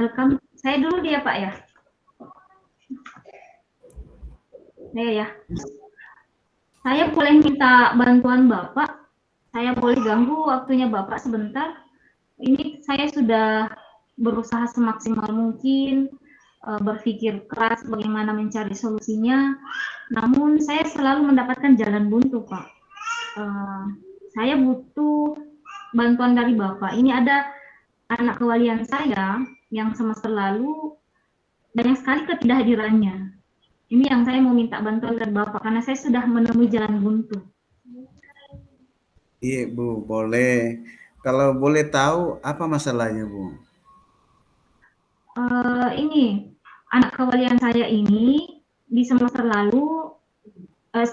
welcome. Saya dulu dia Pak ya. Ya. Saya boleh minta bantuan Bapak. Saya boleh ganggu waktunya Bapak sebentar. Ini saya sudah berusaha semaksimal mungkin, berpikir keras bagaimana mencari solusinya. Namun saya selalu mendapatkan jalan buntu, Pak. Saya butuh bantuan dari Bapak. Ini ada anak kewalian saya yang semester lalu banyak sekali ketidakhadirannya. Ini yang saya mau minta bantuan dari Bapak karena saya sudah menemui jalan buntu. Iya Bu, boleh. Kalau boleh tahu apa masalahnya Bu? Ini anak kewalian saya ini di semester lalu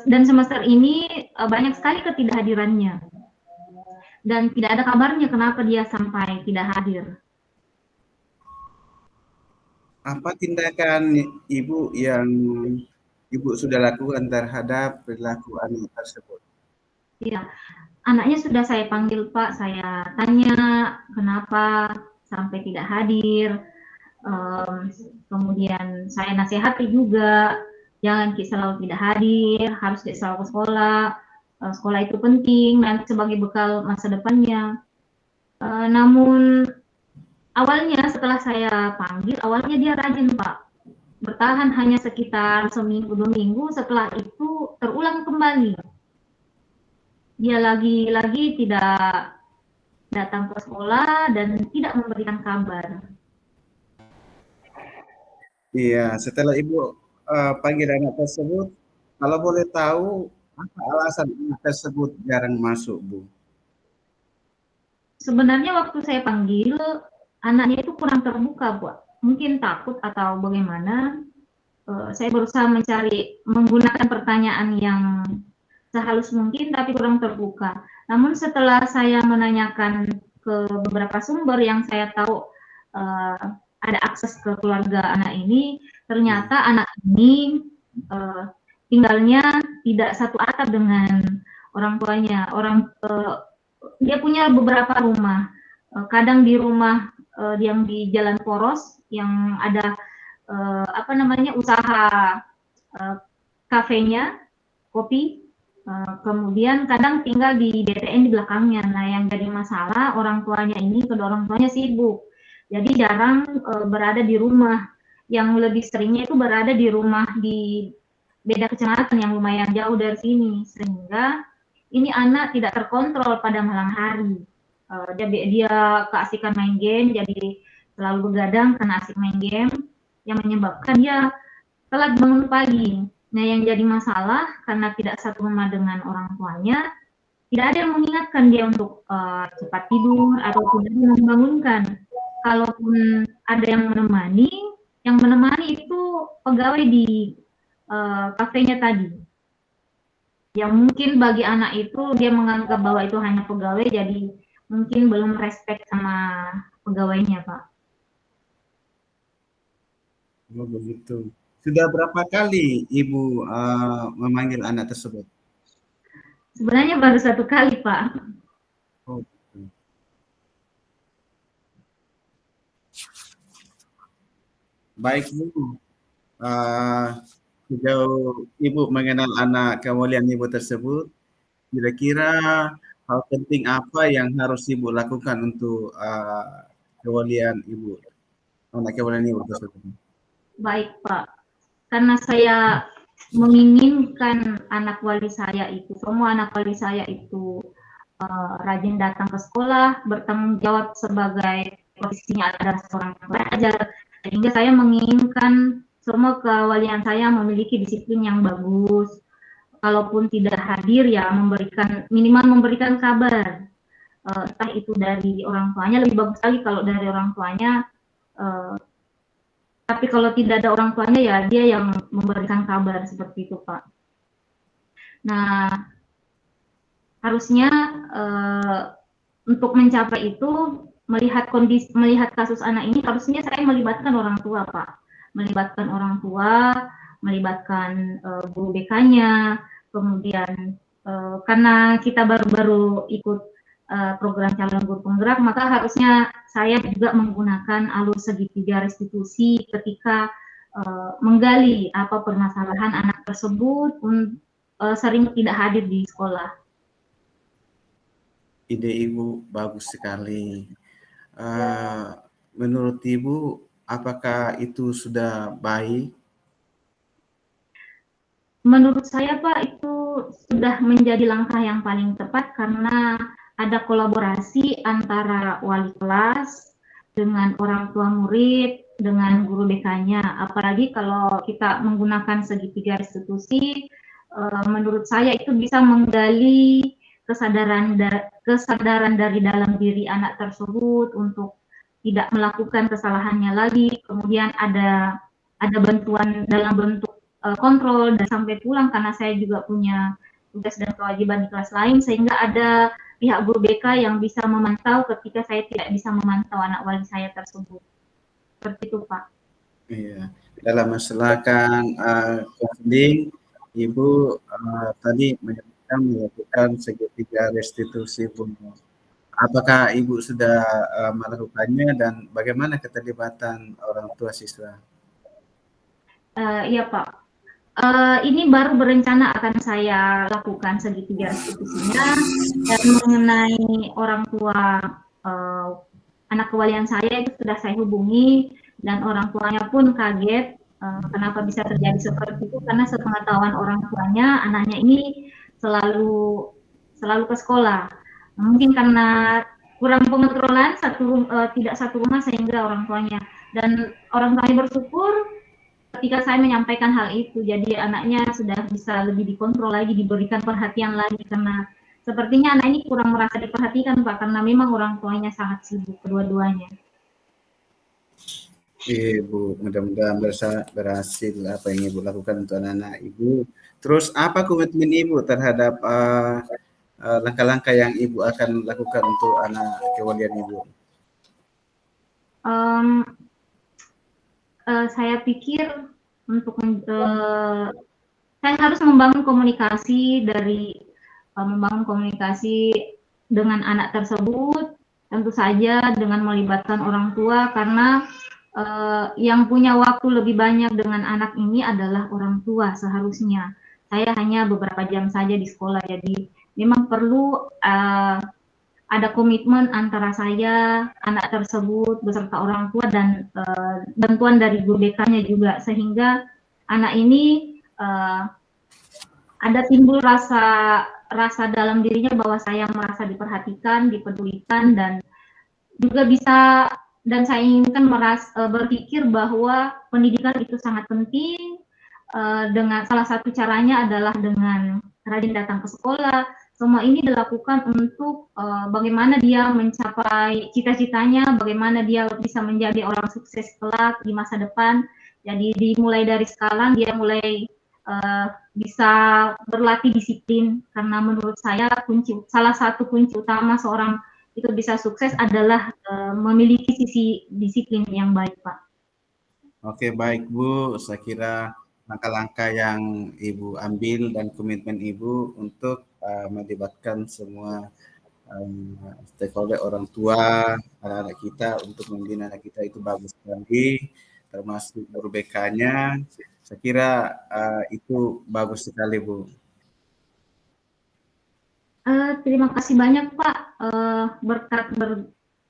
dan semester ini banyak sekali ketidakhadirannya dan tidak ada kabarnya kenapa dia sampai tidak hadir. Apa tindakan Ibu yang Ibu sudah lakukan terhadap perilaku anak tersebut? Iya, anaknya sudah saya panggil Pak, saya tanya kenapa sampai tidak hadir. Kemudian saya nasihati juga, jangan selalu tidak hadir, harus selalu ke sekolah. Sekolah itu penting nanti sebagai bekal masa depannya. Namun awalnya setelah saya panggil, awalnya dia rajin Pak. Bertahan hanya sekitar seminggu 2 minggu, setelah itu terulang kembali. Dia lagi-lagi tidak datang ke sekolah dan tidak memberikan kabar. Iya, setelah Ibu panggil anak tersebut, kalau boleh tahu apa alasan anak tersebut jarang masuk Bu? Sebenarnya waktu saya panggil, anaknya itu kurang terbuka, Bu. Mungkin takut atau bagaimana. Saya berusaha menggunakan pertanyaan yang sehalus mungkin, tapi kurang terbuka. Namun setelah saya menanyakan ke beberapa sumber yang saya tahu ada akses ke keluarga anak ini, ternyata anak ini tinggalnya tidak satu atap dengan orang tuanya. Dia punya beberapa rumah. Kadang di rumah yang di Jalan Poros yang ada usaha kafenya, kopi. Kemudian kadang tinggal di BTN di belakangnya. Nah, yang jadi masalah orang tuanya ini, kedua orang tuanya sibuk. Jadi jarang berada di rumah. Yang lebih seringnya itu berada di rumah di beda kecamatan yang lumayan jauh dari sini. Sehingga ini anak tidak terkontrol pada malam hari. Dia keasikan main game, jadi selalu begadang karena asik main game, yang menyebabkan dia telat bangun pagi. Nah, yang jadi masalah karena tidak satu rumah dengan orang tuanya, tidak ada yang mengingatkan dia untuk cepat tidur atau tidak membangunkan. Kalaupun ada yang menemani itu pegawai di kafenya tadi. Yang mungkin bagi anak itu dia menganggap bahwa itu hanya pegawai, jadi mungkin belum respect sama pegawainya, Pak. Oh begitu. Sudah berapa kali Ibu memanggil anak tersebut? Sebenarnya baru 1 kali, Pak. Oh, gitu. Baik Bu. Sejauh Ibu mengenal anak kewalian Ibu tersebut, kira-kira hal penting apa yang harus Ibu lakukan untuk kewalian Ibu, anak kewalian Ibu tersebut? Baik, Pak. Karena saya menginginkan semua anak wali saya itu rajin datang ke sekolah, bertanggung jawab sebagai posisinya adalah seorang pelajar, sehingga saya menginginkan semua kewalian saya memiliki disiplin yang bagus. Kalaupun tidak hadir ya minimal memberikan kabar. Entah itu dari orang tuanya, lebih bagus lagi kalau dari orang tuanya. Tapi kalau tidak ada orang tuanya ya dia yang memberikan kabar seperti itu, Pak. Nah, harusnya untuk mencapai itu melihat kasus anak ini harusnya saya melibatkan orang tua, Pak. Melibatkan orang tua, melibatkan guru BK-nya, kemudian karena kita baru-baru ikut program calon guru penggerak, maka harusnya saya juga menggunakan alur segitiga restitusi ketika menggali apa permasalahan anak tersebut sering tidak hadir di sekolah. Ide Ibu bagus sekali. Menurut Ibu, apakah itu sudah baik? Menurut saya Pak, itu sudah menjadi langkah yang paling tepat karena ada kolaborasi antara wali kelas dengan orang tua murid, dengan guru BK-nya. Apalagi kalau kita menggunakan segitiga restitusi, menurut saya itu bisa menggali kesadaran dari dalam diri anak tersebut untuk tidak melakukan kesalahannya lagi. Kemudian ada bantuan dalam bentuk kontrol dan sampai pulang, karena saya juga punya tugas dan kewajiban di kelas lain, sehingga ada pihak guru BK yang bisa memantau ketika saya tidak bisa memantau anak wali saya tersebut. Seperti itu Pak. Iya. Dalam masalahkan counseling, Ibu tadi menyebutkan melakukan segitiga restitusi bunga. Apakah Ibu sudah melakukannya dan bagaimana keterlibatan orang tua siswa? Iya Pak. Ini baru berencana akan saya lakukan segitiga restitusinya, dan mengenai orang tua anak kewalian saya itu sudah saya hubungi, dan orang tuanya pun kaget kenapa bisa terjadi seperti itu, karena sepengetahuan orang tuanya anaknya ini selalu ke sekolah. Mungkin karena kurang pengontrolan tidak satu rumah sehingga orang tuanya bersyukur ketika saya menyampaikan hal itu, jadi anaknya sudah bisa lebih dikontrol lagi, diberikan perhatian lagi, karena sepertinya anak ini kurang merasa diperhatikan Pak, karena memang orang tuanya sangat sibuk kedua-duanya. Ibu, mudah-mudahan berhasil apa yang Ibu lakukan untuk anak-anak Ibu. Terus apa komitmen Ibu terhadap langkah-langkah yang Ibu akan lakukan untuk anak kewalian Ibu? Saya pikir untuk saya harus membangun komunikasi dengan anak tersebut, tentu saja dengan melibatkan orang tua, karena yang punya waktu lebih banyak dengan anak ini adalah orang tua seharusnya. Saya hanya beberapa jam saja di sekolah, jadi memang perlu ada komitmen antara saya, anak tersebut, beserta orang tua, dan bantuan dari guru BK-nya juga, sehingga anak ini ada timbul rasa dalam dirinya bahwa saya merasa diperhatikan, dipedulikan, dan juga bisa, dan saya inginkan berpikir bahwa pendidikan itu sangat penting. Dengan salah satu caranya adalah dengan rajin datang ke sekolah. Semua ini dilakukan untuk bagaimana dia mencapai cita-citanya, bagaimana dia bisa menjadi orang sukses kelak di masa depan. Jadi dimulai dari sekarang dia mulai bisa berlatih disiplin, karena menurut saya salah satu kunci utama seorang itu bisa sukses adalah memiliki sisi disiplin yang baik Pak. Oke, baik Bu, saya kira langkah-langkah yang Ibu ambil dan komitmen Ibu untuk melibatkan semua stakeholder, orang tua, anak-anak kita untuk membina anak kita itu bagus sekali, termasuk guru BK-nya. Saya kira itu bagus sekali Bu. Terima kasih banyak Pak,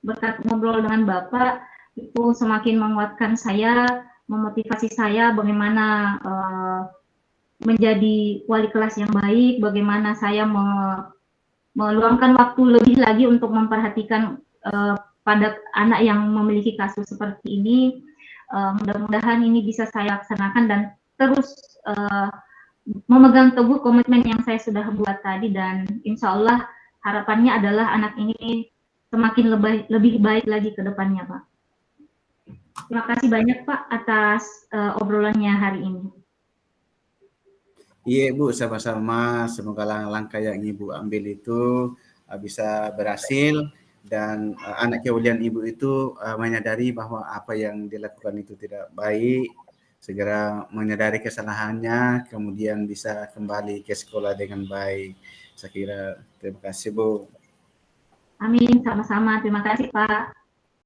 berkat ngobrol dengan Bapak itu semakin menguatkan saya, memotivasi saya bagaimana menjadi wali kelas yang baik, bagaimana saya meluangkan waktu lebih lagi untuk memperhatikan pada anak yang memiliki kasus seperti ini. Mudah-mudahan ini bisa saya laksanakan dan terus memegang teguh komitmen yang saya sudah buat tadi, dan insya Allah harapannya adalah anak ini semakin lebih baik lagi ke depannya Pak. Terima kasih banyak Pak atas obrolannya hari ini. Iya Bu, sama-sama. Semoga langkah yang Ibu ambil itu bisa berhasil, dan anak kewalian Ibu itu menyadari bahwa apa yang dilakukan itu tidak baik, segera menyadari kesalahannya, kemudian bisa kembali ke sekolah dengan baik. Saya kira terima kasih Bu. Amin, sama-sama. Terima kasih, Pak.